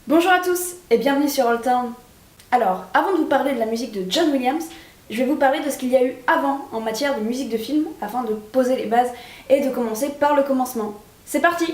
Bonjour à tous et bienvenue sur Old Town. Alors, avant de vous parler de la musique de John Williams, je vais vous parler de ce qu'il y a eu avant en matière de musique de film afin de poser les bases et de commencer par le commencement. C'est parti!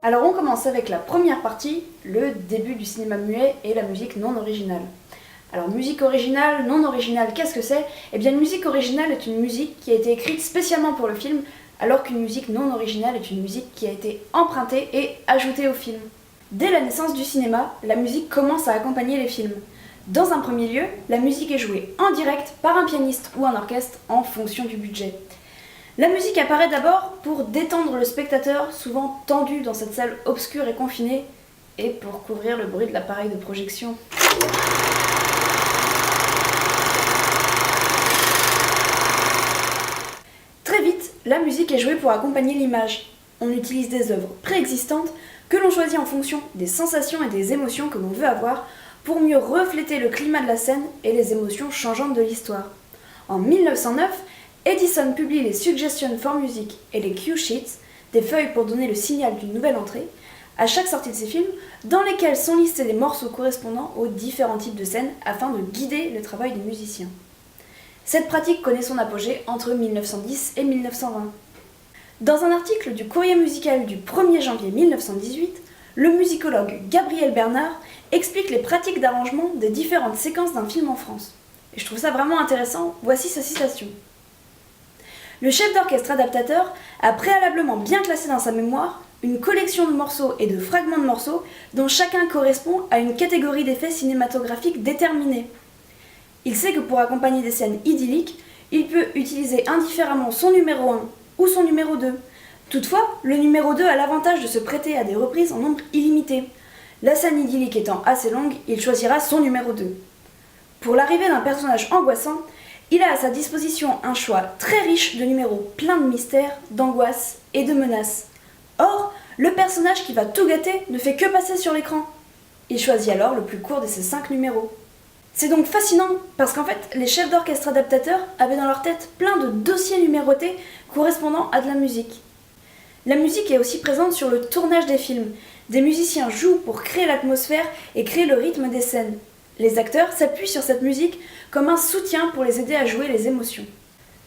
Alors on commence avec la première partie, le début du cinéma muet et la musique non originale. Alors musique originale, non originale, qu'est-ce que c'est? Eh bien une musique originale est une musique qui a été écrite spécialement pour le film, alors qu'une musique non originale est une musique qui a été empruntée et ajoutée au film. Dès la naissance du cinéma, la musique commence à accompagner les films. Dans un premier lieu, la musique est jouée en direct par un pianiste ou un orchestre en fonction du budget. La musique apparaît d'abord pour détendre le spectateur, souvent tendu dans cette salle obscure et confinée, et pour couvrir le bruit de l'appareil de projection. Très vite, la musique est jouée pour accompagner l'image. On utilise des œuvres préexistantes que l'on choisit en fonction des sensations et des émotions que l'on veut avoir pour mieux refléter le climat de la scène et les émotions changeantes de l'histoire. En 1909, Edison publie les Suggestions for Music et les Cue Sheets, des feuilles pour donner le signal d'une nouvelle entrée, à chaque sortie de ses films, dans lesquels sont listés les morceaux correspondant aux différents types de scènes afin de guider le travail des musiciens. Cette pratique connaît son apogée entre 1910 et 1920. Dans un article du Courrier musical du 1er janvier 1918, le musicologue Gabriel Bernard explique les pratiques d'arrangement des différentes séquences d'un film en France. Et je trouve ça vraiment intéressant, voici sa citation. Le chef d'orchestre adaptateur a préalablement bien classé dans sa mémoire une collection de morceaux et de fragments de morceaux dont chacun correspond à une catégorie d'effets cinématographiques déterminée. Il sait que pour accompagner des scènes idylliques, il peut utiliser indifféremment son numéro 1 ou son numéro 2. Toutefois, le numéro 2 a l'avantage de se prêter à des reprises en nombre illimité. La scène idyllique étant assez longue, il choisira son numéro 2. Pour l'arrivée d'un personnage angoissant, il a à sa disposition un choix très riche de numéros pleins de mystères, d'angoisse et de menaces. Or, le personnage qui va tout gâter ne fait que passer sur l'écran. Il choisit alors le plus court de ces 5 numéros. C'est donc fascinant parce qu'en fait, les chefs d'orchestre adaptateurs avaient dans leur tête plein de dossiers numérotés correspondant à de la musique. La musique est aussi présente sur le tournage des films. Des musiciens jouent pour créer l'atmosphère et créer le rythme des scènes. Les acteurs s'appuient sur cette musique comme un soutien pour les aider à jouer les émotions.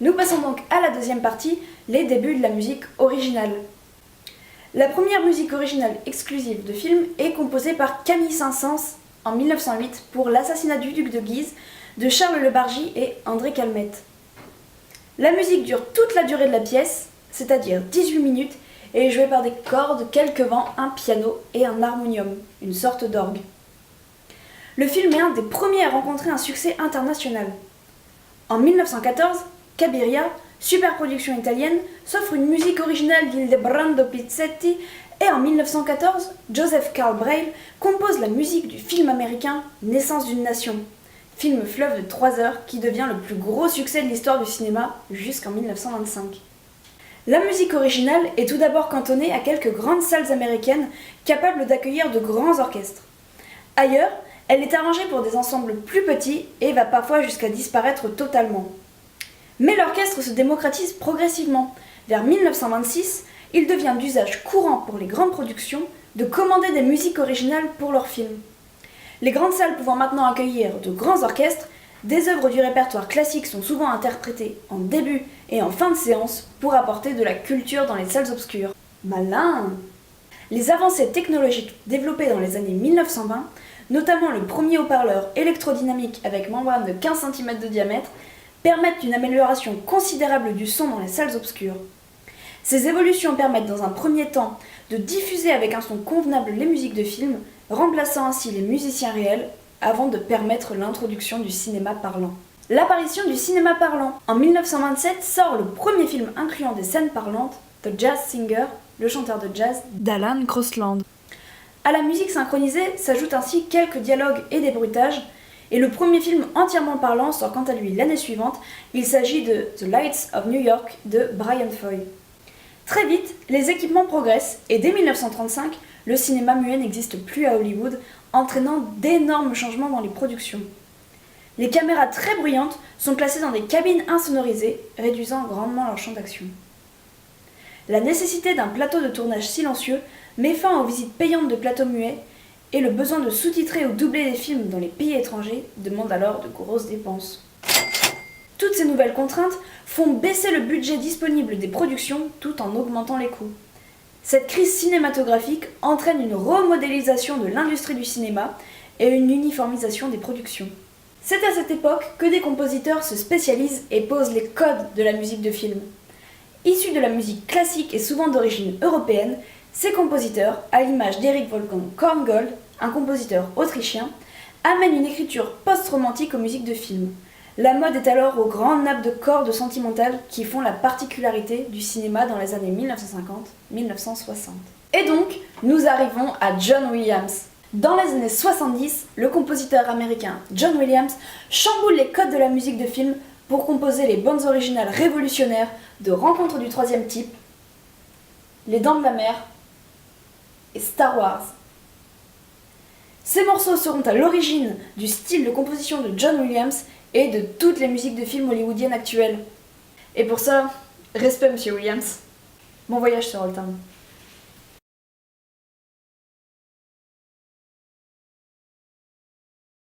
Nous passons donc à la deuxième partie, les débuts de la musique originale. La première musique originale exclusive de film est composée par Camille Saint-Saëns en 1908 pour L'assassinat du duc de Guise de Charles Le Bargy et André Calmette. La musique dure toute la durée de la pièce, c'est-à-dire 18 minutes, et est jouée par des cordes, quelques vents, un piano et un harmonium, une sorte d'orgue. Le film est un des premiers à rencontrer un succès international. En 1914, Cabiria, superproduction italienne, s'offre une musique originale d'Ildebrando Pizzetti et en 1914, Joseph Carl Braille compose la musique du film américain Naissance d'une nation, film fleuve de 3 heures qui devient le plus gros succès de l'histoire du cinéma jusqu'en 1925. La musique originale est tout d'abord cantonnée à quelques grandes salles américaines capables d'accueillir de grands orchestres. Ailleurs, elle est arrangée pour des ensembles plus petits et va parfois jusqu'à disparaître totalement. Mais l'orchestre se démocratise progressivement. Vers 1926, il devient d'usage courant pour les grandes productions de commander des musiques originales pour leurs films. Les grandes salles pouvant maintenant accueillir de grands orchestres, des œuvres du répertoire classique sont souvent interprétées en début et en fin de séance pour apporter de la culture dans les salles obscures. Malin! Les avancées technologiques développées dans les années 1920, notamment le premier haut-parleur électrodynamique avec membrane de 15 cm de diamètre, permettent une amélioration considérable du son dans les salles obscures. Ces évolutions permettent dans un premier temps de diffuser avec un son convenable les musiques de film, remplaçant ainsi les musiciens réels avant de permettre l'introduction du cinéma parlant. L'apparition du cinéma parlant. En 1927 sort le premier film incluant des scènes parlantes, The Jazz Singer, le chanteur de jazz d'Alan Crosland. À la musique synchronisée s'ajoutent ainsi quelques dialogues et des bruitages, et le premier film entièrement parlant sort quant à lui l'année suivante. Il s'agit de The Lights of New York de Brian Foy. Très vite, les équipements progressent et dès 1935, le cinéma muet n'existe plus à Hollywood, entraînant d'énormes changements dans les productions. Les caméras très bruyantes sont placées dans des cabines insonorisées, réduisant grandement leur champ d'action. La nécessité d'un plateau de tournage silencieux met fin aux visites payantes de plateaux muets et le besoin de sous-titrer ou doubler des films dans les pays étrangers demande alors de grosses dépenses. Toutes ces nouvelles contraintes font baisser le budget disponible des productions tout en augmentant les coûts. Cette crise cinématographique entraîne une remodélisation de l'industrie du cinéma et une uniformisation des productions. C'est à cette époque que des compositeurs se spécialisent et posent les codes de la musique de film. Issus de la musique classique et souvent d'origine européenne, ces compositeurs, à l'image d'Erich Wolfgang Korngold, un compositeur autrichien, amènent une écriture post-romantique aux musiques de film. La mode est alors aux grandes nappes de cordes sentimentales qui font la particularité du cinéma dans les années 1950-1960. Et donc, nous arrivons à John Williams. Dans les années 70, le compositeur américain John Williams chamboule les codes de la musique de film pour composer les bandes originales révolutionnaires de Rencontre du troisième type, Les Dents de la Mer et Star Wars. Ces morceaux seront à l'origine du style de composition de John Williams et de toutes les musiques de films hollywoodiennes actuelles. Et pour ça, respect Monsieur Williams. Bon voyage sur Old Town.